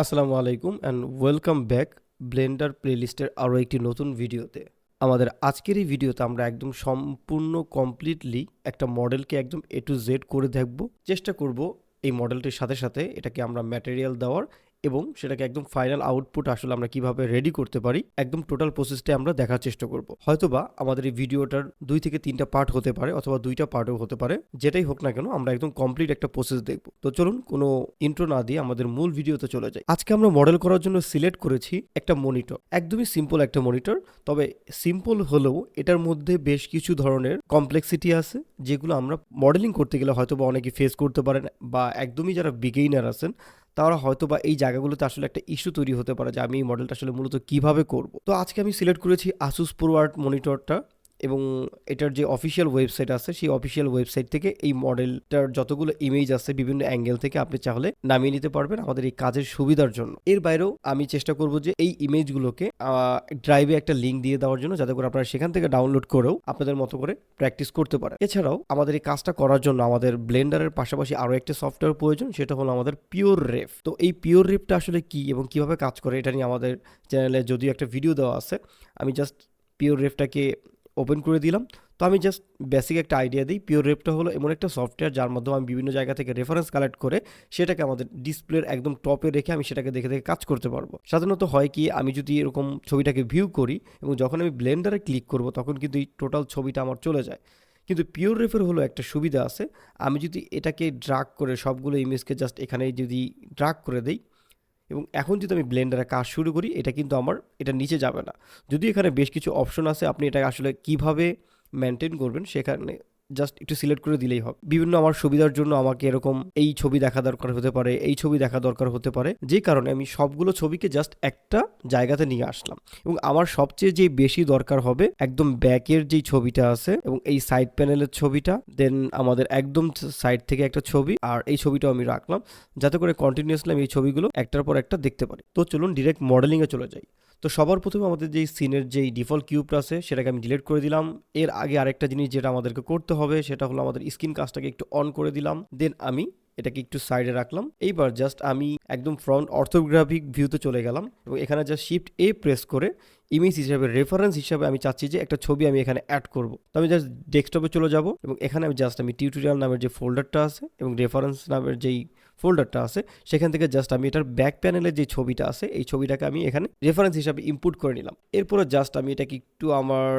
আসসালামু আলাইকুম and welcome back Blender প্লেলিস্টের আরও একটি নতুন ভিডিওতে। আমাদের আজকের এই ভিডিওতে আমরা একদম সম্পূর্ণ কমপ্লিটলি একটা মডেলকে একদম এ টু জেড করে দেখব। চেষ্টা করব এই মডেলটির সাথে সাথে এটাকে আমরা ম্যাটেরিয়াল দেওয়ার এবং সেটাকে একদম ফাইনাল আউটপুট আসলে আমরা কিভাবে রেডি করতে পারি একদম টোটাল প্রসেসটা আমরা দেখার চেষ্টা করব। হয়তোবা আমাদের এই ভিডিওটার 2 থেকে 3টা পার্ট হতে পারে অথবা 2টা পার্টও হতে পারে, যেটাই হোক না কেন আমরা একদম কমপ্লিট একটা প্রসেস দেখব। তো চলুন কোনো ইন্ট্রো না দিয়ে আমাদের মূল ভিডিওতে চলে যাই। আজকে আমরা মডেল করার জন্য সিলেক্ট করেছি একটা মনিটর, একদমই সিম্পল একটা মনিটর। তবে সিম্পল হলেও এটার মধ্যে বেশ কিছু ধরনের কমপ্লেক্সিটি আছে যেগুলো আমরা মডেলিং করতে গেলে হয়তোবা অনেকে ফেস করতে পারেন, বা একদমই যারা বিগেইনার আছেন তারা হয়তো বা এই জায়গাগুলোতে আসলে একটা ইস্যু তৈরি হতে পারে যে আমি এই মডেলটা আসলে মূলত কিভাবে করব। তো আজকে আমি সিলেক্ট করেছি আসুস প্রোয়ার্ড মনিটরটা, এবং এটার যে অফিসিয়াল ওয়েবসাইট আছে সেই অফিসিয়াল ওয়েবসাইট থেকে এই মডেলটার যতগুলো ইমেজ আছে বিভিন্ন অ্যাঙ্গেল থেকে আপনি চাইলে নামিয়ে নিতে পারবেন আমাদের এই কাজের সুবিধার জন্য। এর বাইরেও আমি চেষ্টা করব যে এই ইমেজগুলোকে ড্রাইভে একটা লিঙ্ক দিয়ে দেওয়ার জন্য, যাতে করে আপনারা সেখান থেকে ডাউনলোড করেও আপনাদের মতো করে প্র্যাকটিস করতে পারেন। এছাড়াও আমাদের এই কাজটা করার জন্য আমাদের ব্লেন্ডারের পাশাপাশি আরও একটা সফটওয়্যার প্রয়োজন, সেটা হলো আমাদের পিওর রেফ। তো এই পিওর রেফটা আসলে কি এবং কিভাবে কাজ করে এটা নিয়ে আমাদের চ্যানেলে যদিও একটা ভিডিও দেওয়া আছে। আমি জাস্ট পিওর রেফটাকে ওপেন করে দিলাম। তো আমি জাস্ট বেসিক একটা আইডিয়া দিই। পিওর রেফটা হলো এমন একটা সফটওয়্যার যার মাধ্যমে আমি বিভিন্ন জায়গা থেকে রেফারেন্স কালেক্ট করে সেটাকে আমাদের ডিসপ্লের একদম টপে রেখে আমি সেটাকে দেখে দেখে কাজ করতে পারবো। সাধারণত হয় কি, আমি যদি এরকম ছবিটাকে ভিউ করি এবং যখন আমি ব্লেন্ডারে ক্লিক করব তখন কিন্তু এই টোটাল ছবিটা আমার চলে যায়। কিন্তু পিওর রেফের হলো একটা সুবিধা আছে, আমি যদি এটাকে ড্রাগ করে সবগুলো ইমেজকে জাস্ট এখানে যদি ড্রাগ করে দেই এবং এখন যদি আমি ব্লেন্ডারে কাজ শুরু করি, এটা কিন্তু আমার এটা নিচে যাবে না। যদিও এখানে বেশ কিছু অপশন আছে, আপনি এটা আসলে কিভাবে মেনটেন করবেন সেখানে জাস্ট একটু সিলেক্ট করে দিলেই হবে। বিভিন্ন আমার সুবিধার জন্য আমাকে এরকম এই ছবি দেখা দরকার হতে পারে, এই ছবি দেখা দরকার হতে পারে, যে কারণে আমি সবগুলো ছবিকে জাস্ট একটা জায়গাতে নিয়ে আসলাম। এবং আমার সবচেয়ে যে বেশি দরকার হবে একদম ব্যাকের যেই ছবিটা আছে এবং এই সাইড প্যানেলের ছবিটা, দেন আমাদের একদম সাইড থেকে একটা ছবি, আর এই ছবিটাও আমি রাখলাম যাতে করে কন্টিনিউয়াসলি আমি এই ছবিগুলো একটার পর একটা দেখতে পারি। তো চলুন ডিরেক্ট মডেলিংয়ে চলে যাই। তো সবার প্রথমে আমাদের যেই সিনের যেই ডিফল্ট কিউবটা আছে সেটাকে আমি ডিলিট করে দিলাম। এর আগে আরেকটা জিনিস যেটা আমাদেরকে করতে হবে সেটা হলো আমাদের স্ক্রিন কাজটাকে একটু অন করে দিলাম, দেন আমি এটাকে একটু সাইডে রাখলাম। এইবার জাস্ট আমি একদম ফ্রন্ট অর্থোগ্রাফিক ভিউতে চলে গেলাম এবং এখানে জাস্ট শিফট এ প্রেস করে ইমেজ হিসাবে রেফারেন্স হিসাবে আমি চাচ্ছি যে একটা ছবি আমি এখানে অ্যাড করব। তো আমি জাস্ট ডেস্কটপে চলে যাব এবং এখানে আমি টিউটোরিয়াল নামের যে ফোল্ডারটা আছে এবং রেফারেন্স নামের যেই ফোল্ডারটা আছে সেখান থেকে জাস্ট আমি এটার ব্যাক প্যানেলের যে ছবিটা আছে এই ছবিটাকে আমি এখানে রেফারেন্স হিসাবে ইনপুট করে নিলাম। এরপরে জাস্ট আমি এটাকে একটু আমার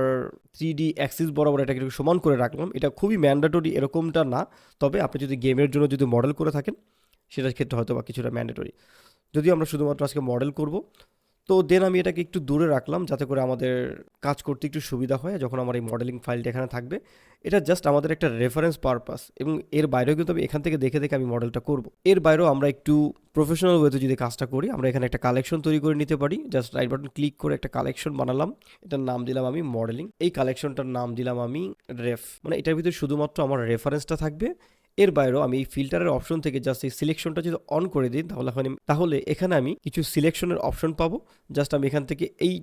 3D অ্যাক্সিস বরাবর এটাকে একটু সমান করে রাখলাম। এটা খুবই ম্যান্ডেটরি এরকমটা না, তবে আপনি যদি গেমের জন্য যদি মডেল করে থাকেন সেটার ক্ষেত্রে হয়তো বা কিছুটা ম্যান্ডেটরি। যদিও আমরা শুধুমাত্র আজকে মডেল করব, তো দেন আমি এটাকে একটু দূরে রাখলাম যাতে করে আমাদের কাজ করতে একটু সুবিধা হয় যখন আমার এই মডেলিং ফাইলটা এখানে থাকবে। এটা জাস্ট আমাদের একটা রেফারেন্স পারপাস, এবং এর বাইরেও কিন্তু আমি এখান থেকে দেখে দেখে আমি মডেলটা করব। এর বাইরেও আমরা একটু প্রফেশনাল ওয়েতে যদি কাজটা করি, আমরা এখানে একটা কালেকশন তৈরি করে নিতে পারি। জাস্ট রাইট বাটন ক্লিক করে একটা কালেকশন বানালাম, এটার নাম দিলাম আমি মডেলিং। এই কালেকশনটার নাম দিলাম আমি রেফ, মানে এটার ভিতরে শুধুমাত্র আমার রেফারেন্সটা থাকবে। এর বাইরেও আমি এই ফিল্টারের অপশন থেকে জাস্ট এই সিলেকশনটা যদি অন করে দিই তাহলে এখানে আমি কিছু সিলেকশনের অপশন পাবো। জাস্ট আমি এখান থেকে এই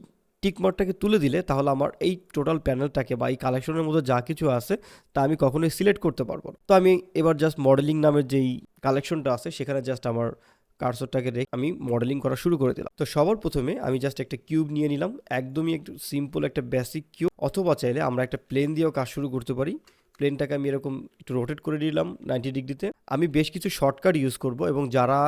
টিকমার্কটাকে তুলে দিলে তাহলে আমার এই টোটাল প্যানেলটাকে বা এই কালেকশনের মধ্যে যা কিছু আছে তা আমি কখনোই সিলেক্ট করতে পারবো না। তো আমি এবার জাস্ট মডেলিং নামের যেই কালেকশনটা আছে সেখানে জাস্ট আমার কার্সরটাকে রেখে আমি মডেলিং করা শুরু করে দিলাম। তো সবার প্রথমে আমি জাস্ট একটা কিউব নিয়ে নিলাম, একদমই একটু সিম্পল একটা বেসিক কিউব, অথবা চাইলে আমরা একটা প্লেন দিয়েও কাজ শুরু করতে পারি। প্লেনটাকে আমি এরকম একটু রোটেট করে দিলাম 90 ডিগ্রিতে। আমি বেশ কিছু শর্টকাট ইউজ করব, এবং যারা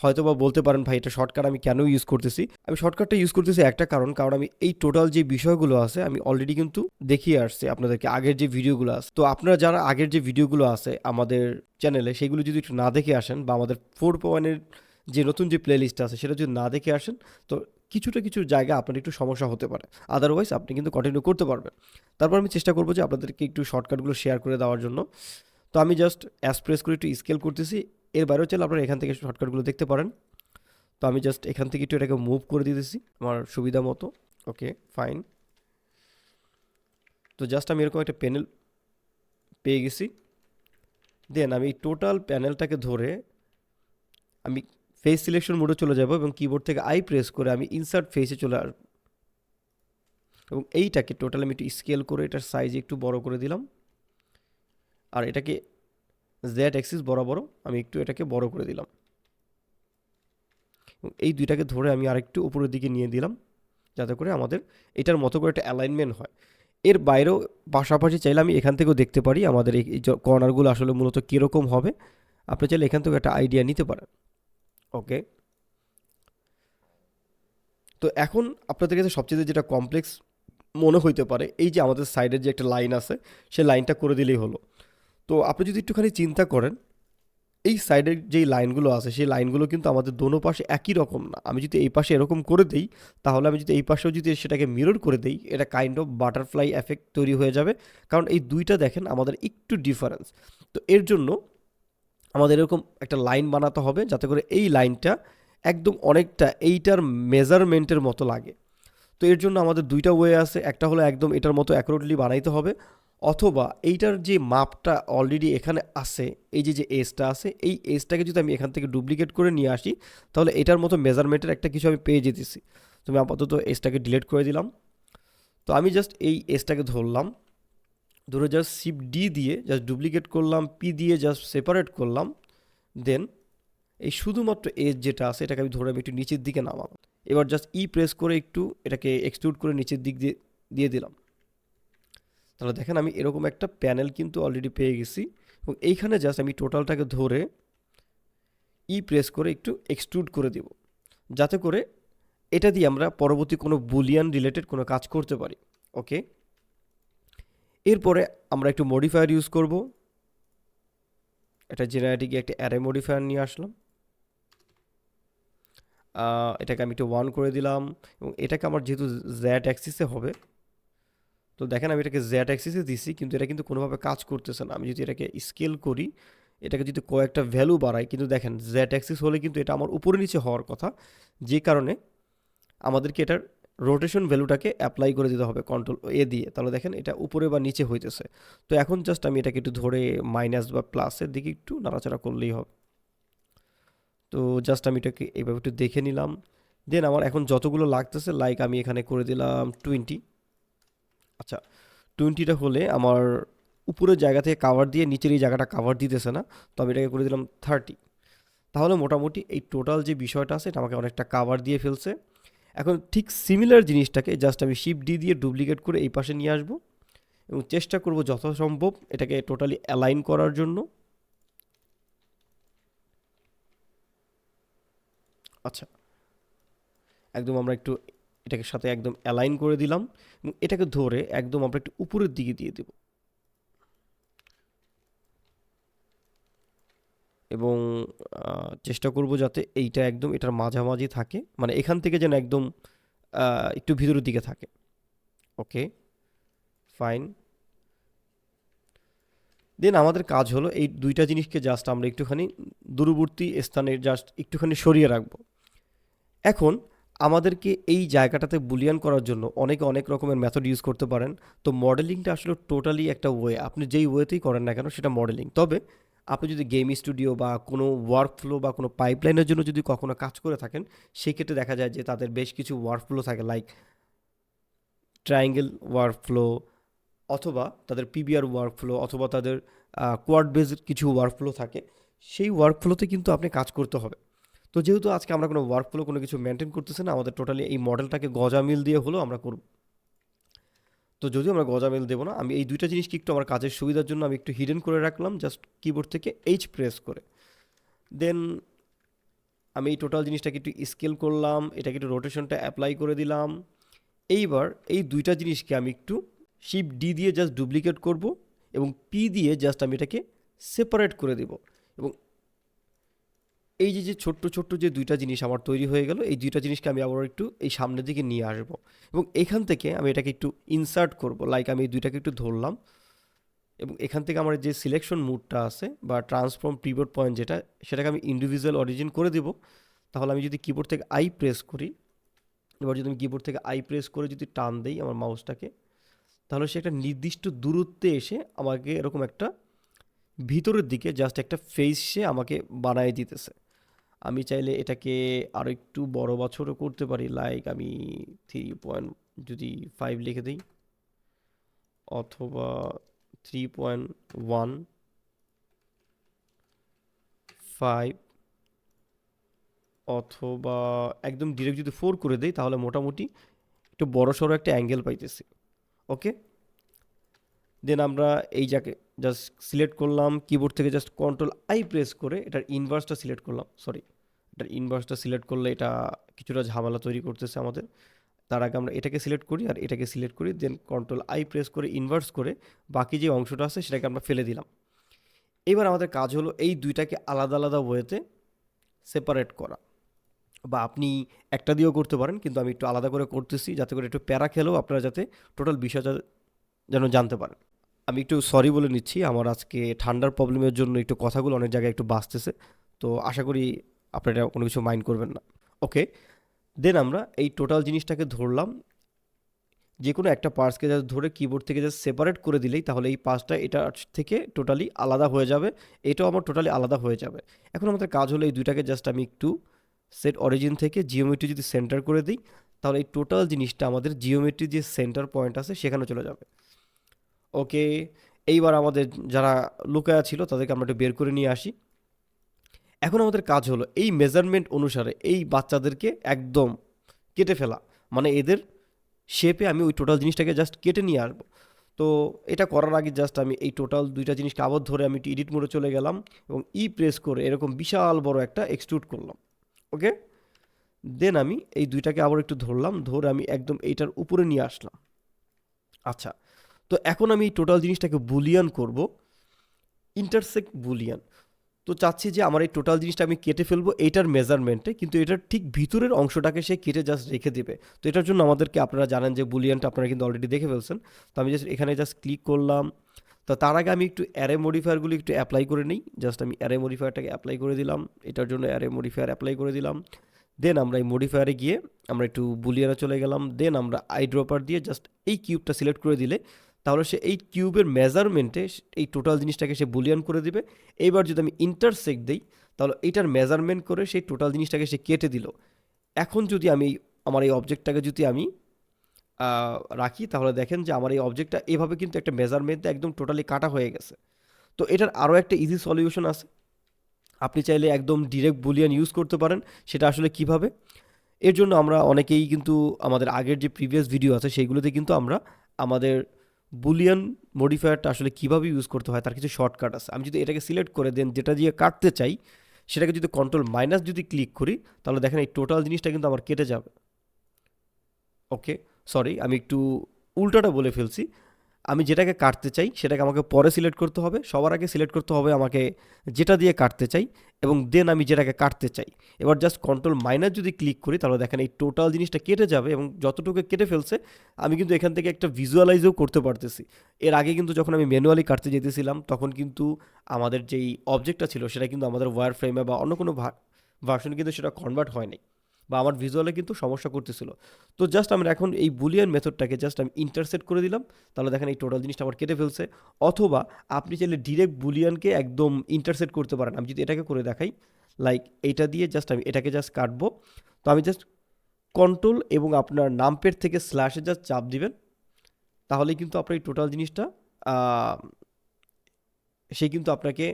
হয়তো বা বলতে পারেন ভাই এটা শর্টকাট আমি কেন ইউজ করতেছি, আমি শর্টকাটটা ইউজ করতেছি একটা কারণ আমি এই টোটাল যে বিষয়গুলো আছে আমি অলরেডি কিন্তু দেখিয়ে আসছি আপনাদেরকে আগের যে ভিডিওগুলো আছে। তো আপনারা যারা আগের যে ভিডিওগুলো আছে আমাদের চ্যানেলে সেগুলো যদি একটু না দেখে আসেন, বা আমাদের 4.1-এর যে নতুন যে প্লেলিস্ট আছে সেটা যদি না দেখে আসেন, তো কিছু জায়গা আপনার একটু সমস্যা হতে পারে। আদারওয়াইজ আপনি কিন্তু কন্টিনিউ করতে পারবেন। তারপর আমি চেষ্টা করবো যে আপনাদেরকে একটু শর্টকাটগুলো শেয়ার করে দেওয়ার জন্য। তো আমি জাস্ট প্রেস করে একটু স্কেল করতেছি। এর বাইরেও চাইলে আপনারা এখান থেকে শর্টকাটগুলো দেখতে পারেন। তো আমি জাস্ট এখান থেকে একটু এটাকে মুভ করে দিতেছি আমার সুবিধা মতো। ওকে, ফাইন। তো জাস্ট আমি এরকম একটা প্যানেল পেয়ে গেছি। দেন আমি টোটাল প্যানেলটাকে ধরে আমি ফেস সিলেকশন মোডে চলে যাব এবং কিবোর্ড থেকে আই প্রেস করে আমি ইনসার্ট ফেসে চলে আসব, এবং এইটাকে টোটাল আমি একটু স্কেল করে এটার সাইজ একটু বড় করে দিলাম, আর এটাকে জেড অ্যাক্সিস বরাবর আমি একটু এটাকে বড় করে দিলাম। এই দুইটাকে ধরে আমি আরেকটু উপরের দিকে নিয়ে দিলাম, যাতে করে আমাদের এটার মতো করে একটা অ্যালাইনমেন্ট হয়। এর বাইরেও পাশাপাশি চাইলে আমি এখান থেকেও দেখতে পারি আমাদের এই কর্নারগুলো আসলে মূলত কীরকম হবে। আপনি চাইলে এখান থেকে একটা আইডিয়া নিতে পারেন। ওকে, তো এখন আপনাদের কাছে সবচেয়ে যেটা কমপ্লেক্স মনে হইতে পারে, এই যে আমাদের সাইডের যে একটা লাইন আছে, সেই লাইনটা করে দিলেই হলো। তো আপনি যদি একটুখানি চিন্তা করেন, এই সাইডের যেই লাইনগুলো আছে সেই লাইনগুলো কিন্তু আমাদের দোনো পাশে একই রকম না। আমি যদি এই পাশে এরকম করে দিই, তাহলে আমি যদি এই পাশেও যদি সেটাকে মিরর করে দিই, এটা কাইন্ড অফ বাটারফ্লাই এফেক্ট তৈরি হয়ে যাবে। কারণ এই দুইটা দেখেন আমাদের একটু ডিফারেন্স। তো এর জন্য আমাদের এরকম একটা লাইন বানাতে হবে, যাতে করে এই লাইনটা একদম অনেকটা এইটার মেজারমেন্টের মতো লাগে। তো এর জন্য আমাদের দুইটা ওয়ে আছে। একটা হলো একদম এটার মতো অ্যাকুরেটলি বানাইতে হবে, অথবা এইটার যে মাপটা অলরেডি এখানে আছে, এই যে যে এজটা আছে, এই এজটাকে যদি আমি এখান থেকে ডুপ্লিকেট করে নিয়ে আসি, তাহলে এটার মতো মেজারমেন্টের একটা কিছু আমি পেয়ে যেতেছি। তো আমি আপাতত এজটাকে ডিলিট করে দিলাম। তো আমি জাস্ট এই এজটাকে ধরলাম, ধরে জাস্ট শিফট ডি দিয়ে জাস্ট ডুপ্লিকেট করলাম, পি দিয়ে জাস্ট সেপারেট করলাম। দেন এই শুধুমাত্র এজ যেটা আছে এটাকে আমি ধরে আমি একটু নিচের দিকে নামালাম। এবার জাস্ট ই প্রেস করে একটু এটাকে এক্সট্রুড করে নিচের দিক দিয়ে দিয়ে দিলাম। তাহলে দেখেন আমি এরকম একটা প্যানেল কিন্তু অলরেডি পেয়ে গেছি। এবং এইখানে জাস্ট আমি টোটালটাকে ধরে ই প্রেস করে একটু এক্সট্রুড করে দিব, যাতে করে এটা দিয়ে আমরা পরবর্তী কোনো বুলিয়ান রিলেটেড কোনো কাজ করতে পারি। ওকে, এরপরে আমরা একটু মডিফায়ার ইউজ করব। এটা জেনারেটিকে একটা অ্যারে মডিফায়ার নিয়ে আসলাম। এটাকে আমি একটু 1 করে দিলাম, এবং এটাকে আমার যেহেতু জ্যাড অ্যাক্সিসে হবে, তো দেখেন আমি এটাকে জ্যাড অ্যাক্সিসে দিছি, কিন্তু এটা কিন্তু কোনোভাবে কাজ করতেছে না। আমি যদি এটাকে স্কেল করি, এটাকে যদি কয়েকটা ভ্যালু বাড়াই, কিন্তু দেখেন জ্যাড অ্যাক্সিস হলে কিন্তু এটা আমার উপরে নিচে হওয়ার কথা, যে কারণে আমাদেরকে এটার রোটেশন ভ্যালুটাকে অ্যাপ্লাই করে দিতে হবে কন্ট্রোল এ দিয়ে। তাহলে দেখেন এটা উপরে বা নিচে হইতেছে। তো এখন জাস্ট আমি এটাকে একটু ধরে মাইনাস বা প্লাসের দিকে একটু নাড়াচাড়া করলেই হবে। তো জাস্ট আমি এটাকে এইভাবে একটু দেখে নিলাম। দেন আমার এখন যতগুলো লাগতেছে, লাইক আমি এখানে করে দিলাম 20। আচ্ছা, 20টা হলে আমার উপরের জায়গা থেকে কাভার দিয়ে নিচের এই জায়গাটা কাভার দিতেছে না, তো আমি এটাকে করে দিলাম 30। তাহলে মোটামুটি এই টোটাল যে বিষয়টা আছে এটা আমাকে অনেকটা কাভার দিয়ে ফেলছে। এখন ঠিক সিমিলার জিনিসটাকে জাস্ট আমি শিফট ডি দিয়ে ডুপ্লিকেট করে এই পাশে নিয়ে আসবো, এবং চেষ্টা করব যথাসম্ভব এটাকে টোটালি অ্যালাইন করার জন্য। আচ্ছা, একদম আমরা একটু এটাকে সাথে একদম অ্যালাইন করে দিলাম, এবং এটাকে ধরে একদম আমরা একটু উপরের দিকে দিয়ে দেব, এবং চেষ্টা করব যাতে এইটা একদম এটার মাঝামাঝি থাকে, মানে এখান থেকে যেন একদম একটু ভিতরের দিকে থাকে। ওকে, ফাইন। দেন আমাদের কাজ হলো এই দুইটা জিনিসকে জাস্ট আমরা একটুখানি দূরবর্তী স্থানে জাস্ট একটুখানি সরিয়ে রাখবো। এখন আমাদেরকে এই জায়গাটাতে বুলিয়ান করার জন্য অনেকে অনেক রকমের মেথড ইউজ করতে পারেন। তো মডেলিংটা আসলে টোটালি একটা ওয়ে, আপনি যেই ওয়েতেই করেন না কেন সেটা মডেলিং। তবে আপনি যদি গেম স্টুডিও বা কোনো ওয়ার্ক ফ্লো বা কোনো পাইপলাইনের জন্য যদি কখনো কাজ করে থাকেন, সেক্ষেত্রে দেখা যায় যে তাদের বেশ কিছু ওয়ার্ক ফ্লো থাকে, লাইক ট্রায়াঙ্গেল ওয়ার্ক ফ্লো, অথবা তাদের পিবিআর ওয়ার্ক ফ্লো, অথবা তাদের কোয়াড বেসড কিছু ওয়ার্ক ফ্লো থাকে। সেই ওয়ার্ক ফ্লোতে কিন্তু আপনি কাজ করতে হবে। তো যেহেতু আজকে আমরা কোনো ওয়ার্ক ফ্লো কোনো কিছু মেনটেন করতেছি না, আমাদের টোটালি এই মডেলটাকে গজামিল দিয়ে হলেও আমরা করব। তো যদিও আমরা গজামিল দেবো না, আমি এই দুইটা জিনিসকে একটু আমার কাজের সুবিধার জন্য আমি একটু হিডেন করে রাখলাম, জাস্ট কিবোর্ড থেকে এইচ প্রেস করে। দেন আমি এই টোটাল জিনিসটাকে একটু স্কেল করলাম, এটাকে একটু রোটেশনটা অ্যাপ্লাই করে দিলাম। এইবার এই দুইটা জিনিসকে আমি একটু শিফট ডি দিয়ে জাস্ট ডুপ্লিকেট করব, এবং পি দিয়ে জাস্ট আমি এটাকে সেপারেট করে দেব। এবং এই যে যে ছোট্ট ছোট্ট যে দুইটা জিনিস আমার তৈরি হয়ে গেল, এই দুইটা জিনিসকে আমি আবার একটু এই সামনের দিকে নিয়ে আসবো, এবং এখান থেকে আমি এটাকে একটু ইনসার্ট করব। লাইক আমি এই দুইটাকে একটু ধরলাম, এবং এখান থেকে আমার যে সিলেকশন মুডটা আছে বা ট্রান্সফর্ম পিভট পয়েন্ট যেটা, সেটাকে আমি ইন্ডিভিজুয়াল অরিজিন করে দেব। তাহলে আমি যদি কিবোর্ড থেকে আই প্রেস করি, এবার যদি আমি কিবোর্ড থেকে আই প্রেস করে যদি টান দেই আমার মাউসটাকে, তাহলে সে একটা নির্দিষ্ট দূরত্বে এসে আমাকে এরকম একটা ভিতরের দিকে জাস্ট একটা ফেস সে আমাকে বানায় দিতেছে। আমি চাইলে এটাকে আরও একটু বড় বা ছোটো করতে পারি, লাইক আমি 3.5 লিখে দিই, অথবা 3.15, অথবা একদম ডিরেক্ট যদি 4 করে দেই তাহলে মোটামুটি একটু বড়সড় একটা অ্যাঙ্গেল পাইতেছি। ওকে, দেন আমরা এই যাকে জাস্ট সিলেক্ট করলাম কিবোর্ড থেকে, জাস্ট কন্ট্রোল আই প্রেস করে এটার ইনভার্সটা সিলেক্ট করলাম। সরি, এটার ইনভার্সটা সিলেক্ট করলে এটা কিছুটা ঝামেলা তৈরি করতেছে আমাদের। তার আগে আমরা এটাকে সিলেক্ট করি আর এটাকে সিলেক্ট করি, দেন কন্ট্রোল আই প্রেস করে ইনভার্স করে বাকি যে অংশটা আছে সেটাকে আমরা ফেলে দিলাম। এবার আমাদের কাজ হলো এই দুইটাকে আলাদা আলাদা ওয়েতে সেপারেট করা, বা আপনি একটা দিয়েও করতে পারেন, কিন্তু আমি একটু আলাদা করে করতেছি যাতে করে একটু প্যারা খেলেও আপনারা যাতে টোটাল বিষয়টা যেন জানতে পারেন। আমি একটু সরি বলে নিচ্ছি, আমার আজকে ঠান্ডার প্রবলেমের জন্য একটু কথাগুলো অনেক জায়গায় একটু বাজতেছে, তো আশা করি আপনারা কোনো কিছু মাইন্ড করবেন না। ওকে, দেন আমরা এই টোটাল জিনিসটাকে ধরলাম, যে কোনো একটা পার্টসকে জাস্ট ধরে কিবোর্ড থেকে জাস্ট সেপারেট করে দিলেই তাহলে এই পার্টসটা এটা থেকে টোটালি আলাদা হয়ে যাবে, এটাও আমার টোটালি আলাদা হয়ে যাবে। এখন আমাদের কাজ হলো এই দুইটাকে জাস্ট আমি একটু সেট অরিজিন থেকে জিওমেট্রি যদি সেন্টার করে দিই তাহলে এই টোটাল জিনিসটা আমাদের জিওমেট্রি যে সেন্টার পয়েন্ট আছে সেখানে চলে যাবে। ওকে, এইবার আমাদের যারা লুকায়া ছিল তাদেরকে আমরা একটু বের করে নিয়ে আসি। এখন আমাদের কাজ হলো এই মেজারমেন্ট অনুসারে এই বাচ্চাদেরকে একদম কেটে ফেলা, মানে এদের শেপে আমি ওই টোটাল জিনিসটাকে জাস্ট কেটে নিয়ে আসবো। তো এটা করার আগে জাস্ট আমি এই টোটাল দুইটা জিনিসকে আবার ধরে আমি একটু এডিট মোডে চলে গেলাম এবং ই প্রেস করে এরকম বিশাল বড় একটা এক্সট্রুড করলাম। ওকে, দেন আমি এই দুইটাকে আবার একটু ধরলাম, ধরে আমি একদম এইটার উপরে নিয়ে আসলাম। আচ্ছা, তো এখন আমি এই টোটাল জিনিসটাকে বুলিয়ান করব, ইন্টারসেক্ট বুলিয়ান। তো চাচ্ছি যে আমার এই টোটাল জিনিসটা আমি কেটে ফেলবো এইটার মেজারমেন্টে, কিন্তু এটার ঠিক ভিতরের অংশটাকে সে কেটে জাস্ট রেখে দেবে। তো এটার জন্য আমাদেরকে, আপনারা জানেন যে বুলিয়ানটা আপনারা কিন্তু অলরেডি দেখে ফেলছেন, তো আমি জাস্ট এখানে জাস্ট ক্লিক করলাম। তো তার আগে আমি একটু অ্যারে মডিফায়ারগুলি একটু অ্যাপ্লাই করে নিই, জাস্ট আমি অ্যারে মডিফায়ারটাকে অ্যাপ্লাই করে দিলাম, এটার জন্য অ্যারে মডিফায়ার অ্যাপ্লাই করে দিলাম। দেন আমরা এই মডিফায়ারে গিয়ে আমরা একটু বুলিয়ানে চলে গেলাম, দেন আমরা আই ড্রপার দিয়ে জাস্ট এই কিউবটা সিলেক্ট করে দিলে তাহলে সে এই কিউবের মেজারমেন্টে এই টোটাল জিনিসটাকে সে বুলিয়ান করে দিবে। এইবার যদি আমি ইন্টারসেক্ট দিই তাহলে এইটার মেজারমেন্ট করে সেই টোটাল জিনিসটাকে সে কেটে দিল। এখন যদি আমি আমার এই অবজেক্টটাকে যদি আমি রাখি তাহলে দেখেন যে আমার এই অবজেক্টটা এভাবে কিন্তু একটা মেজারমেন্টে একদম টোটালি কাটা হয়ে গেছে। তো এটার আরও একটা ইজি সলিউশন আছে, আপনি চাইলে একদম ডিরেক্ট বুলিয়ান ইউজ করতে পারেন। সেটা আসলে কিভাবে, এর জন্য আমরা অনেকেই কিন্তু আমাদের আগের যে প্রিভিয়াস ভিডিও আছে সেইগুলোতে কিন্তু আমরা আমাদের বুলিয়ান মডিফায়ারটা আসলে কিভাবে ইউজ করতে হয় তার কিছু শর্টকাট আছে। আমি যদি এটাকে সিলেক্ট করে দেন যেটা দিয়ে কাটতে চাই সেটাকে যদি কন্ট্রোল মাইনাস যদি ক্লিক করি তাহলে দেখেন এই টোটাল জিনিসটা কিন্তু আমার কেটে যাবে। ওকে, সরি আমি একটু উল্টাটা বলে ফেলছি, আমি যেটাকে কাটতে চাই সেটাকে আমাকে পরে সিলেক্ট করতে হবে, সবার আগে সিলেক্ট করতে হবে আমাকে যেটা দিয়ে কাটতে চাই, এবং দেন আমি যেটাকে কাটতে চাই। এবার জাস্ট কন্ট্রোল মাইনাস যদি ক্লিক করি তাহলে দেখেন এই টোটাল জিনিসটা কেটে যাবে, এবং যতটুকু কেটে ফেলছে আমি কিন্তু এখান থেকে একটা ভিজুয়ালাইজও করতে পারতেছি। এর আগে কিন্তু যখন আমি ম্যানুয়ালি কাটতে যেতেছিলাম তখন কিন্তু আমাদের যেই অবজেক্টটা ছিল সেটা কিন্তু আমাদের ওয়্যার ফ্রেমে বা অন্য কোনো ভার্সনে কিন্তু সেটা কনভার্ট হয় নাই, বা আমার ভিজুয়ালে কিন্তু সমস্যা করতেছিল। তো জাস্ট আমরা এখন এই বুলিয়ান মেথডটাকে জাস্ট আমি ইন্টারসেট করে দিলাম, তাহলে দেখেন এই টোটাল জিনিসটা আমার কেটে ফেলছে। অথবা আপনি চাইলে ডিরেক্ট বুলিয়ানকে একদম ইন্টারসেট করতে পারেন। আমি যদি এটাকে করে দেখাই, লাইক এইটা দিয়ে জাস্ট আমি এটাকে জাস্ট কাটবো, তো আমি জাস্ট কন্ট্রোল এবং আপনার নামপ্যাড থেকে স্ল্যাশে জাস্ট চাপ দিবেন, তাহলেই কিন্তু আপনার এই টোটাল জিনিসটা সে কিন্তু আপনাকে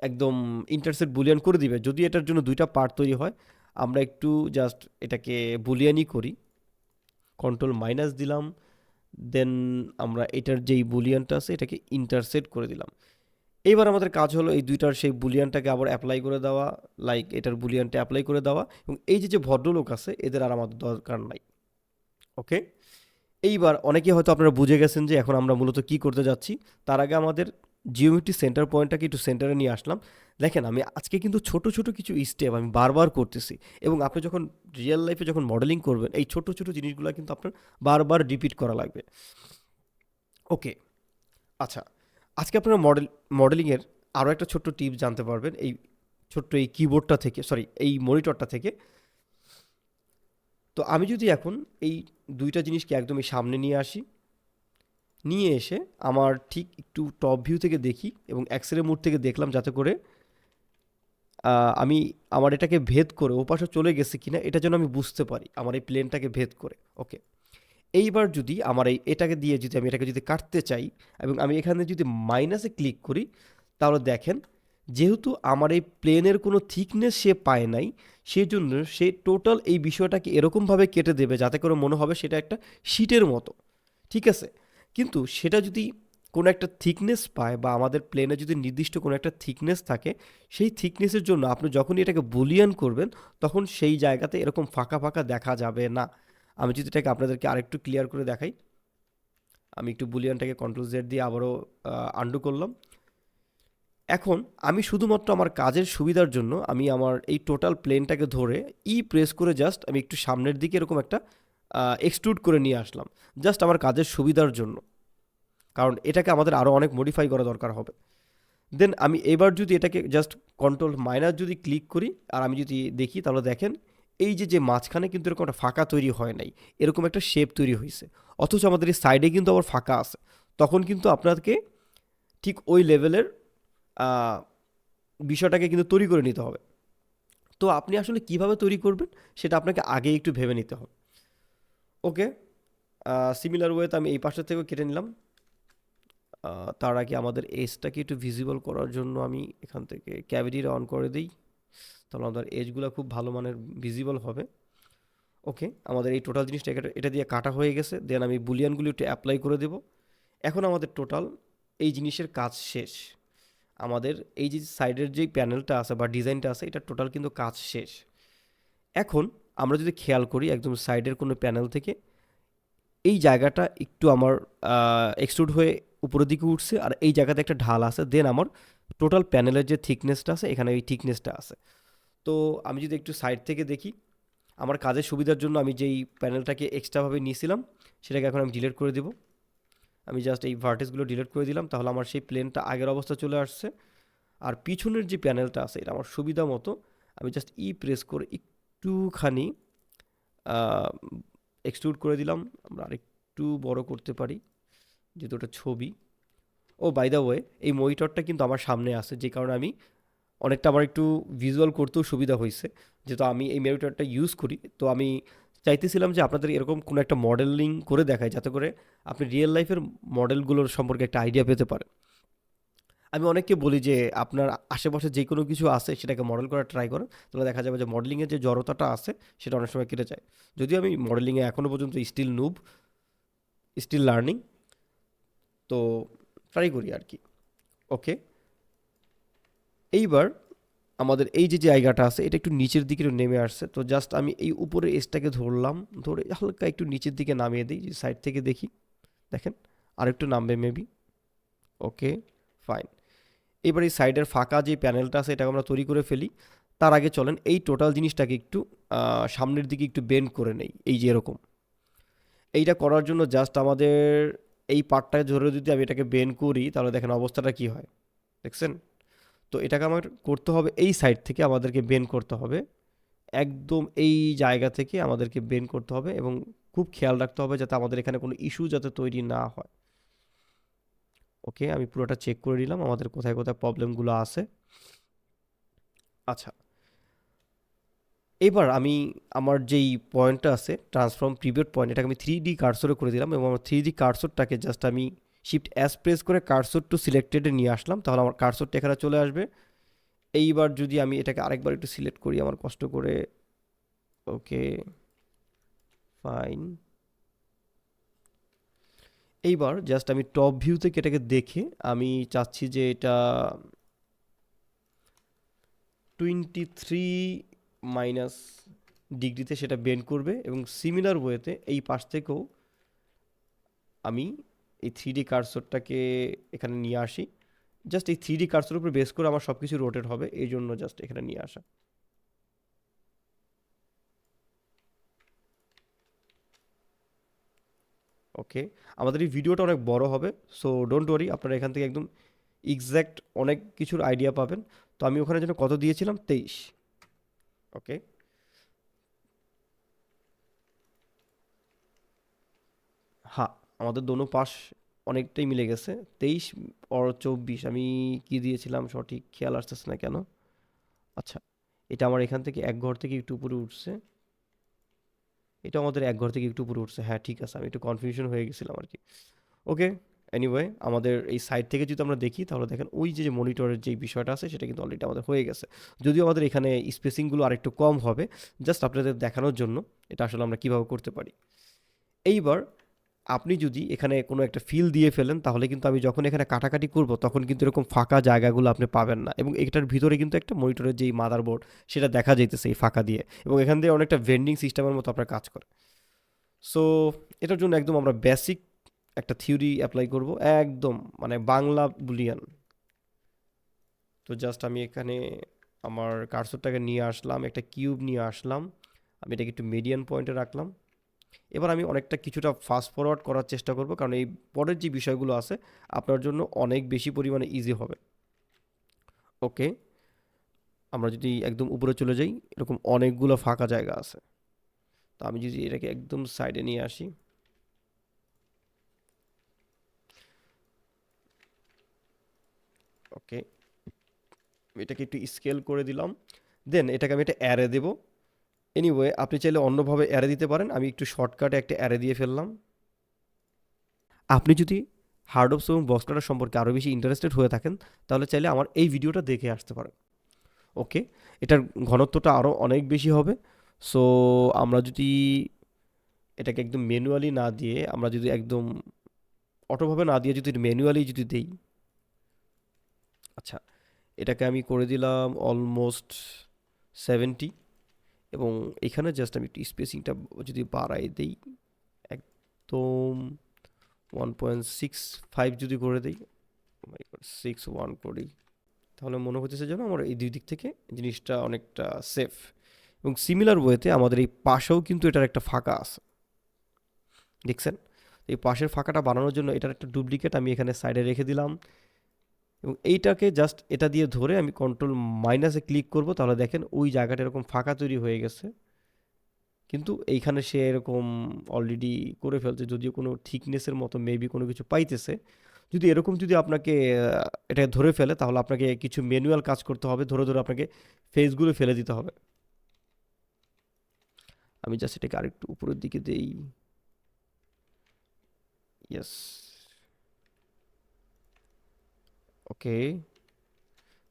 একদম ইন্টারসেট বুলিয়ান করে দিবে। যদি এটার জন্য দুইটা পার্ট তৈরি হয়, আমরা একটু জাস্ট এটাকে বুলিয়ানই করি, কন্ট্রোল মাইনাস দিলাম, দেন আমরা এটার যেই বুলিয়ানটা আছে এটাকে ইন্টারসেট করে দিলাম। এইবার আমাদের কাজ হলো এই দুইটার সেই বুলিয়ানটাকে আবার অ্যাপ্লাই করে দেওয়া, লাইক এটার বুলিয়ানটা অ্যাপ্লাই করে দেওয়া, এবং এই যে যে ভদ্রলোক আছে এদের আর আমাদের দরকার নাই। ওকে, এইবার অনেকে হয়তো আপনারা বুঝে গেছেন যে এখন আমরা মূলত কি করতে যাচ্ছি। তার আগে আমাদের জিওমেট্রি সেন্টার পয়েন্টটাকে একটু সেন্টারে নিয়ে আসলাম। দেখেন আমি আজকে কিন্তু ছোট ছোট কিছু স্টেপ আমি বারবার করতেছি, এবং আপনি যখন রিয়েল লাইফে যখন মডেলিং করবেন এই ছোট ছোট জিনিসগুলো কিন্তু আপনার বারবার রিপিট করা লাগবে। ওকে, আচ্ছা, আজকে আপনারা মডেলিংয়ের আরও একটা ছোট্ট টিপস জানতে পারবেন এই ছোট্ট এই কিবোর্ডটা থেকে, সরি এই মনিটরটা থেকে। তো আমি যদি এখন এই দুইটা জিনিসকে একদমই সামনে নিয়ে আসি, নিয়ে এসে আমার ঠিক একটু টপ ভিউ থেকে দেখি এবং এক্সরে মোড থেকে দেখলাম যাতে করে আমি আমার এটাকে ভেদ করে ওপাশে চলে গেছে কিনা এটা যেন আমি বুঝতে পারি আমার এই প্লেনটাকে ভেদ করে। ওকে, এইবার যদি আমার এটাকে দিয়ে যদি আমি এটাকে যদি কাটতে চাই এবং আমি এখানে যদি মাইনাসে ক্লিক করি তাহলে দেখেন যেহেতু আমার এই প্লেনের কোনো থিকনেস সে পায় নাই, সেজন্য সে টোটাল এই বিষয়টাকে এরকমভাবে কেটে দেবে যাতে করে মনে হবে সেটা একটা শীটের মতো, ঠিক আছে? কিন্তু সেটা যদি কোনো একটা থিকনেস পায় বা আমাদের প্লেনে যদি নির্দিষ্ট কোনো একটা থিকনেস থাকে, সেই থিকনেসের জন্য আপনি যখনই এটাকে বুলিয়ান করবেন তখন সেই জায়গাতে এরকম ফাঁকা ফাঁকা দেখা যাবে না। আমি যদি এটাকে আপনাদেরকে আরেকটু ক্লিয়ার করে দেখাই, আমি একটু বুলিয়ানটাকে কন্ট্রোল জেড দিয়ে আবারও আন্ডু করলাম। এখন আমি শুধুমাত্র আমার কাজের সুবিধার জন্য আমি আমার এই টোটাল প্লেনটাকে ধরে প্রেস করে জাস্ট আমি একটু সামনের দিকে এরকম একটা এক্সট্রুড করে নিয়ে আসলাম, জাস্ট আমার কাজের সুবিধার জন্য, কারণ এটাকে আমাদের আরও অনেক মডিফাই করা দরকার হবে। দেন আমি এবার যদি এটাকে জাস্ট কন্ট্রোল মাইনাস যদি ক্লিক করি আর আমি যদি দেখি, তাহলে দেখেন এই যে মাঝখানে কিন্তু এরকম একটা ফাঁকা তৈরি হয় নাই, এরকম একটা শেপ তৈরি হয়েছে, অথচ আমাদের এই সাইডে কিন্তু আবার ফাঁকা আছে। তখন কিন্তু আপনাকে ঠিক ওই লেভেলের বিষয়টাকে কিন্তু তৈরি করে নিতে হবে। তো আপনি আসলে কিভাবে তৈরি করবেন সেটা আপনাকে আগে একটু ভেবে নিতে হবে। ওকে, সিমিলার ওয়েতে আমি এই পাশের থেকেও কেটে নিলাম। তার আগে আমাদের এজটাকে একটু ভিজিবল করার জন্য আমি এখান থেকে ক্যাভিটিটা অন করে দিই, তাহলে আমাদের এজগুলো খুব ভালো মানের ভিজিবল হবে। ওকে, আমাদের এই টোটাল জিনিসটা এটা দিয়ে কাটা হয়ে গেছে। দেন আমি বুলিয়ানগুলি একটু অ্যাপ্লাই করে দেব। এখন আমাদের টোটাল এই জিনিসের কাজ শেষ। আমাদের এই যে সাইডের যেই প্যানেলটা আছে বা ডিজাইনটা আছে, এটা টোটাল কিন্তু কাজ শেষ। এখন আমরা যদি খেয়াল করি একদম সাইডের কোনো প্যানেল থেকে এই জায়গাটা একটু আমার এক্সট্রুড হয়ে উপরের দিকে উঠছে, আর এই জায়গাতে একটা ঢাল আছে। দেন আমার টোটাল প্যানেলের যে থিকনেসটা আছে, এখানে এই থিকনেসটা আছে। তো আমি যদি একটু সাইড থেকে দেখি, আমার কাজের সুবিধার জন্য আমি যেই প্যানেলটাকে এক্সট্রাভাবে নিয়েছিলাম সেটাকে এখন আমি ডিলিট করে দেব। আমি জাস্ট এই ভার্টেক্সগুলো ডিলিট করে দিলাম, তাহলে আমার সেই প্লেনটা আগের অবস্থা চলে আসছে। আর পিছনের যে প্যানেলটা আছে এটা আমার সুবিধা মতো আমি জাস্ট প্রেস করে একটুখানি এক্সট্রুড করে দিলাম। আমরা আরেকটু বড় করতে পারি যেহেতু ওটা ছবি। ও বাই দ্য ওয়ে, এই মনিটরটা কিন্তু আমার সামনে আছে, যে কারণে আমি অনেকটা আমার একটু ভিজুয়াল করতেও সুবিধা হয়েছে, যেহেতু আমি এই মনিটরটা ইউজ করি। তো আমি চাইতেছিলাম যে আপনাদের এরকম কোনো একটা মডেলিং করে দেখায় যাতে করে আপনি রিয়েল লাইফের মডেলগুলোর সম্পর্কে একটা আইডিয়া পেতে পারেন। আমি অনেককে বলি যে আপনার আশেপাশে যে কোনো কিছু আছে সেটাকে মডেল করার ট্রাই করেন, তাহলে দেখা যাবে যে মডেলিংয়ের যে জড়তাটা আছে সেটা অনেক সময় কেটে যায়। যদিও আমি মডেলিংয়ে এখনও পর্যন্ত স্টিল নুব, স্টিল লার্নিং, তো ট্রাই করি আর কি। ওকে, এইবার আমাদের এই যে জায়গাটা আছে এটা একটু নিচের দিকে একটু নেমে আসছে, তো জাস্ট আমি এই উপরের এজটাকে ধরলাম, ধরে হালকা একটু নিচের দিকে নামিয়ে দিই, যে সাইড থেকে দেখি, দেখেন আরেকটু নামবে মেবি। ওকে, ফাইন। এবার এই সাইডের ফাঁকা যে প্যানেলটা আছে এটাকে আমরা তৈরি করে ফেলি। তার আগে চলেন এই টোটাল জিনিসটাকে একটু সামনের দিকে একটু বেন্ড করে নেই, এই যে এরকম। এইটা করার জন্য জাস্ট আমাদের এই পার্টটাকে ধরে যদি আমি এটাকে বেন্ড করি, তাহলে দেখেন অবস্থাটা কি হয়, দেখছেন? তো এটাকে আমার করতে হবে এই সাইড থেকে, আমাদেরকে বেন্ড করতে হবে একদম এই জায়গা থেকে, আমাদেরকে বেন্ড করতে হবে এবং খুব খেয়াল রাখতে হবে যাতে আমাদের এখানে কোনো ইস্যু যাতে তৈরি না হয়। ওকে, আমি পুরোটা চেক করে নিলাম আমাদের কোথায় কোথায় প্রবলেমগুলো আছে। আচ্ছা, এবার আমি আমার যেই পয়েন্টটা আছে ট্রান্সফর্ম প্রিভিউড পয়েন্ট, এটাকে আমি 3D কার্সরে করে দিলাম এবং আমার 3D কার্সরটাকে জাস্ট আমি শিফট এস প্রেস করে কার্সর টু সিলেক্টেডে নিয়ে আসলাম, তাহলে আমার কার্সরটা এখানে চলে আসবে। এইবার যদি আমি এটাকে আরেকবার একটু সিলেক্ট করি আমার কষ্ট করে, ওকে ফাইন। এইবার জাস্ট আমি টপ ভিউ থেকে এটাকে দেখে আমি চাচ্ছি যে এটা 23 - ডিগ্রিতে সেটা বেন্ড করবে, এবং সিমিলার ওয়েতে এই পাশ থেকেও আমি এই 3D কার্সরটাকে এখানে নিয়ে আসি। জাস্ট এই 3D কার্সর উপর বেস করে আমার সব কিছু রোটেট হবে, এই জন্য জাস্ট এখানে নিয়ে আসা। ওকে, আমাদের এই ভিডিওটা অনেক বড় হবে, সো ডোন্ট ওয়ারি, আপনারা এখান থেকে একদম এক্স্যাক্ট অনেক কিছুর আইডিয়া পাবেন। তো আমি ওখানে যেন কত দিয়েছিলাম, 23। ওকে, হ্যাঁ, আমাদের দোনো পাশ অনেকটাই মিলে গেছে। 23 আর 24, আমি কি দিয়েছিলাম সঠিক খেয়াল আসতেছে না কেন। আচ্ছা, এটা আমার এখান থেকে এক ঘর থেকে একটু উপরে উঠছে, এটা আমাদের এক ঘর থেকে একটু উপরে উঠছে, হ্যাঁ ঠিক আছে, আমি একটু কনফিউশন হয়ে গেছিলাম আর কি। ওকে, এনিওয়ে আমাদের এই সাইড থেকে যদি আমরা দেখি তাহলে দেখেন ওই যে মনিটরের যেই বিষয়টা আছে সেটা কিন্তু অলরেডি আমাদের হয়ে গেছে। যদিও আমাদের এখানে স্পেসিংগুলো আরেকটু কম হবে, জাস্ট আপনাদের দেখানোর জন্য এটা আসলে আমরা কীভাবে করতে পারি। এইবার আপনি যদি এখানে কোনো একটা ফিল দিয়ে ফেলেন তাহলে কিন্তু আমি যখন এখানে কাটাকাটি করব তখন কিন্তু এরকম ফাঁকা জায়গাগুলো আপনি পাবেন না, এবং এটার ভিতরে কিন্তু একটা মনিটরের যেই মাদারবোর্ড সেটা দেখা যাইতেছে এই ফাঁকা দিয়ে, এবং এখান দিয়ে অনেকটা ভেন্ডিং সিস্টেমের মতো আপনার কাজ করে। সো এটার জন্য একদম আমরা বেসিক একটা থিওরি অ্যাপ্লাই করব, একদম মানে বাংলা বুলিয়ান। তো জাস্ট আমি এখানে আমার কার্সরটাকে নিয়ে আসলাম, একটা কিউব নিয়ে আসলাম, আমি এটাকে একটু মিডিয়ান পয়েন্টে রাখলাম। এবার আমি অনেকটা কিছুটা ফাস্ট ফরওয়ার্ড করার চেষ্টা করব, কারণ এই পরের যে বিষয়গুলো আছে আপনার জন্য অনেক বেশি পরিমাণে ইজি হবে। ওকে, আমরা যদি একদম উপরে চলে যাই এরকম অনেকগুলো ফাঁকা জায়গা আছে। তো আমি যদি এটাকে একদম সাইডে নিয়ে আসি, ওকে এটাকে একটু স্কেল করে দিলাম, দেন এটাকে আমি একটা অ্যারে দেব। এনিওয়ে আপনি চাইলে অন্যভাবে অ্যারে দিতে পারেন, আমি একটু শর্টকাটে একটা অ্যারে দিয়ে ফেললাম। আপনি যদি হার্ডঅপস এবং বক্সকাটার সম্পর্কে আরও বেশি ইন্টারেস্টেড হয়ে থাকেন তাহলে চাইলে আমার এই ভিডিওটা দেখে আসতে পারেন। ওকে, এটার ঘনত্বটা আরও অনেক বেশি হবে। সো আমরা যদি এটাকে একদম ম্যানুয়ালি না দিয়ে, আমরা যদি একদম অটোভাবে না দিয়ে যদি ম্যানুয়ালি যদি দেই, আচ্ছা এটাকে আমি করে দিলাম অলমোস্ট 70, এবং এখানে জাস্ট আমি একটু স্পেসিংটা যদি বাড়াই দিই একদম 1.65 যদি করে দিই, 6.1 করি, তাহলে মনে হচ্ছে যেন আমার এই দুই দিক থেকে জিনিসটা অনেকটা সেফ। এবং সিমিলার ওয়েতে আমাদের এই পাশেও কিন্তু এটার একটা ফাঁকা আছে, দেখছেন? এই পাশের ফাঁকাটা বানানোর জন্য এটার একটা ডুপ্লিকেট আমি এখানে সাইডে রেখে দিলাম, এবং এইটাকে জাস্ট এটা দিয়ে ধরে আমি কন্ট্রোল মাইনাসে ক্লিক করব, তাহলে দেখেন ওই জায়গাটা এরকম ফাঁকা তৈরি হয়ে গেছে। কিন্তু এইখানে সে এরকম অলরেডি করে ফেলছে, যদিও কোনো থিকনেসের মতো মেবি কোনো কিছু পাইতেছে। যদি এরকম যদি আপনাকে এটা ধরে ফেলে তাহলে আপনাকে কিছু ম্যানুয়াল কাজ করতে হবে, ধরে ধরে আপনাকে ফেসগুলো ফেলে দিতে হবে। আমি জাস্ট এটাকে আরেকটু উপরের দিকে দেই, ইয়েস, ওকে।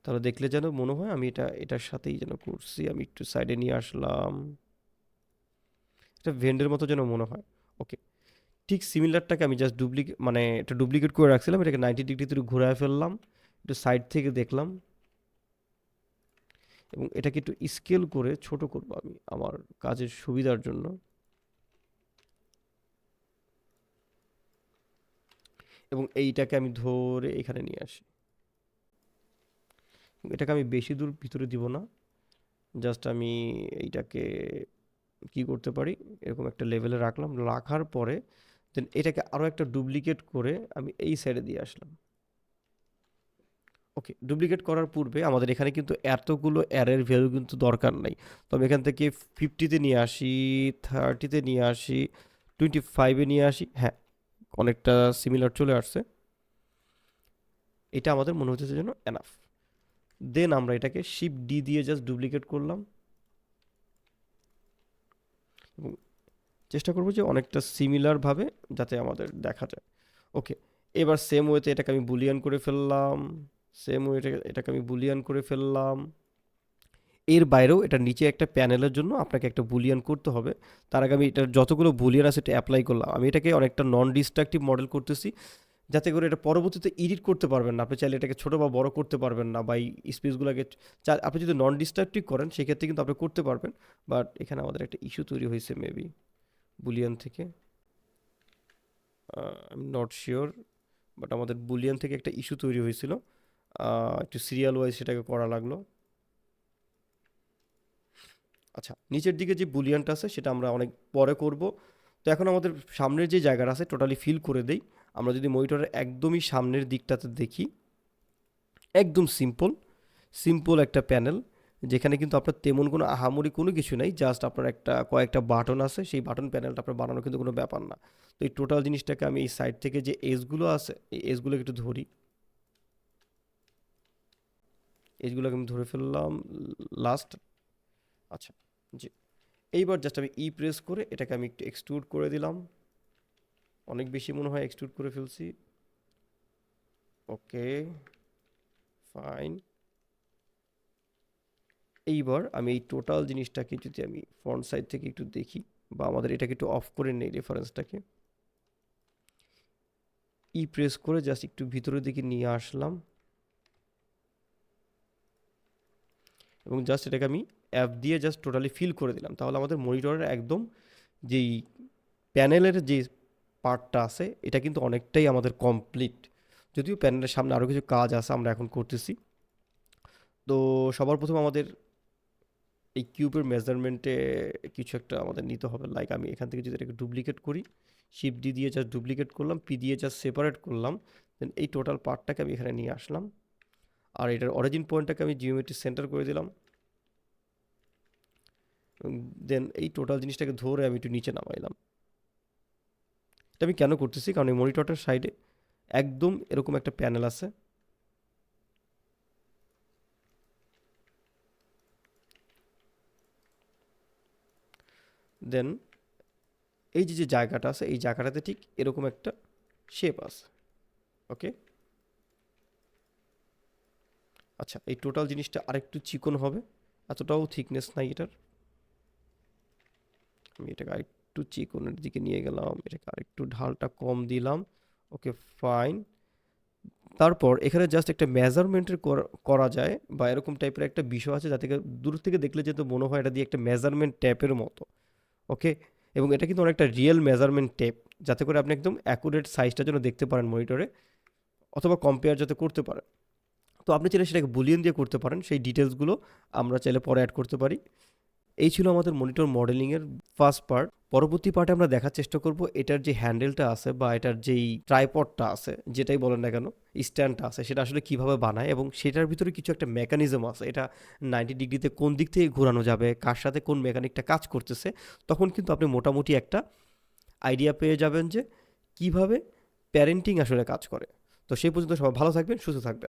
তাহলে দেখলে যেন মনে হয় আমি এটার সাথেই যেন করছি। আমি একটু সাইডে নিয়ে আসলাম, এটা ভেন্ডের মতো যেন মনে হয়। ওকে, ঠিক সিমিলারটাকে আমি জাস্ট মানে এটা ডুপ্লিকেট করে রাখছিলাম, এটাকে 90 ডিগ্রি থেকে ঘুরায় ফেললাম, একটু সাইড থেকে দেখলাম, এবং এটাকে একটু স্কেল করে ছোট করব আমি আমার কাজের সুবিধার জন্য। এবং এইটাকে আমি ধরে এখানে নিয়ে আসি, এটাকে আমি বেশি দূর ভিতরে দিব না, জাস্ট আমি এইটাকে কি করতে পারি এরকম একটা লেভেলে রাখলাম, রাখার পরে দেন এটাকে আরও একটা ডুপ্লিকেট করে আমি এই সাইডে দিয়ে আসলাম। ওকে, ডুপ্লিকেট করার পূর্বে আমাদের এখানে কিন্তু এতগুলো অ্যারের ভ্যালু কিন্তু দরকার নাই। তো আমি এখান থেকে 50-তে নিয়ে আসি, 30-তে নিয়ে আসি, 25-এ নিয়ে আসি, হ্যাঁ অনেকটা সিমিলার চলে আসছে। এটা আমাদের মনে হচ্ছে যেন এনাফ। দেন আমরা এটাকে শিফট ডি দিয়ে জাস্ট ডুপ্লিকেট করলাম, এবং চেষ্টা করবো যে অনেকটা সিমিলারভাবে যাতে আমাদের দেখা যায়। ওকে, এবার সেম ওয়েতে এটাকে আমি বুলিয়ান করে ফেললাম, সেম ওয়েতে এটাকে আমি বুলিয়ান করে ফেললাম। এর বাইরেও এটা নিচে একটা প্যানেলের জন্য আপনাকে একটা বুলিয়ান করতে হবে। তার আগে আমি এটার যতগুলো বুলিয়ান আছে এটা অ্যাপ্লাই করলাম। আমি এটাকে অনেকটা নন ডিস্ট্রাকটিভ মডেল করতেছি, যাতে করে এটা পরবর্তীতে এডিট করতে পারবেন না। আপনি চাইলে এটাকে ছোটো বা বড় করতে পারবেন না, বা এই স্পেসগুলোকে আপনি যদি নন ডিস্ট্রাকটিভ করেন সেক্ষেত্রে কিন্তু আপনি করতে পারবেন। বাট এখানে আমাদের একটা ইস্যু তৈরি হয়েছে মেবি বুলিয়ান থেকে, I am not sure, but আমাদের বুলিয়ান থেকে একটা ইস্যু তৈরি হয়েছিল, একটু সিরিয়াল ওয়াইজ সেটাকে করা লাগলো। আচ্ছা, নিচের দিকে যে বুলিয়ানটা আছে সেটা আমরা অনেক পরে করব। তো এখন আমাদের সামনের যে জায়গাটা আছে টোটালি ফিল করে দেই। আমরা যদি মনিটরের একদমই সামনের দিকটাতে দেখি, একদম সিম্পল সিম্পল একটা প্যানেল, যেখানে কিন্তু আপনার তেমন কোনো আহামরি কোনো কিছু নাই, জাস্ট আপনার একটা কয়েকটা বাটন আছে, সেই বাটন প্যানেলটা আপনার বানানো কিন্তু কোনো ব্যাপার না। তো এই টোটাল জিনিসটাকে আমি এই সাইড থেকে যে এজগুলো আছে এই এজগুলোকে একটু ধরি, এজগুলোকে আমি ধরে ফেললাম লাস্ট। আচ্ছা, জি, এইবার জাস্ট আমি ই প্রেস করে এটাকে আমি একটু এক্সট্রুড করে দিলাম, অনেক বেশি মনে হয় এক্সট্রুড করে ফেলছি। ওকে, ফাইন। এইবার আমি এই টোটাল জিনিসটাকে যদি আমি ফ্রন্ট সাইড থেকে একটু দেখি, বা আমাদের এটাকে একটু অফ করে নেই রেফারেন্সটাকে, প্রেস করে জাস্ট একটু ভিতরের দিকে নিয়ে আসলাম এবং জাস্ট এটাকে আমি অ্যাপ দিয়ে জাস্ট টোটালি ফিল করে দিলাম। তাহলে আমাদের মনিটরের একদম যেই প্যানেলের যে পার্টটা আছে এটা কিন্তু অনেকটাই আমাদের কমপ্লিট। যদিও প্যানেলের সামনে আরও কিছু কাজ আছে আমরা এখন করতেছি। তো সবার প্রথম আমাদের এই কিউবের মেজারমেন্টে কিছু একটা আমাদের নিতে হবে। লাইক আমি এখান থেকে যদি এটাকে ডুপ্লিকেট করি, শিফট ডি দিয়ে জাস্ট ডুপ্লিকেট করলাম, পি দিয়ে জাস্ট সেপারেট করলাম, দেন এই টোটাল পার্টটাকে আমি এখানে নিয়ে আসলাম। আর এটার অরিজিন পয়েন্টটাকে আমি জিওমেট্রি সেন্টার করে দিলাম। দেন এই টোটাল জিনিসটাকে ধরে আমি একটু নিচে নামাইলাম। এটা আমি কেন করতেছি, কারণ এই মনিটরটার সাইডে একদম এরকম একটা প্যানেল আছে। দেন এই যে জায়গাটা আছে, এই জায়গাটাতে ঠিক এরকম একটা শেপ আছে। ওকে, আচ্ছা, এই টোটাল জিনিসটা আরেকটু চিকন হবে, এতটাও থিকনেস নাই এটার। আমি এটাকে আরেকটু চিকনের দিকে নিয়ে গেলাম, এটাকে আরেকটু ঢালটা কম দিলাম। ওকে, ফাইন। তারপর এখানে জাস্ট একটা মেজারমেন্টের করা যায়, বা এরকম টাইপের একটা বিষয় আছে যাতে দূর থেকে দেখলে যেহেতু মনে হয় এটা দিয়ে একটা মেজারমেন্ট ট্যাপের মতো। ওকে, এবং এটা কিন্তু অনেকটা রিয়েল মেজারমেন্ট টেপ, যাতে করে আপনি একদম অ্যাকুরেট সাইজটা যেন দেখতে পারেন মনিটরে, অথবা কম্পেয়ার যাতে করতে পারেন। তো আপনি চাইলে সেটাকে বুলিয়ন দিয়ে করতে পারেন, সেই ডিটেলসগুলো আমরা চাইলে পরে অ্যাড করতে পারি। এই ছিল আমাদের মনিটর মডেলিংয়ের ফার্স্ট পার্ট। পরবর্তী পার্টে আমরা দেখার চেষ্টা করব এটার যে হ্যান্ডেলটা আছে, বা এটার যেই ট্রাইপডটা আছে, যেটাই বলেন না কেন, স্ট্যান্ডটা আছে, সেটা আসলে কিভাবে বানায়, এবং সেটার ভিতরে কিছু একটা মেকানিজম আছে, এটা 90 ডিগ্রিতে কোন দিক থেকে ঘোরানো যাবে, কার সাথে কোন মেকানিকটা কাজ করতেছে, তখন কিন্তু আপনি মোটামুটি একটা আইডিয়া পেয়ে যাবেন যে কিভাবে প্যারেন্টিং আসলে কাজ করে। তো সেই পর্যন্ত সবাই ভালো থাকবেন, সুস্থ থাকবেন।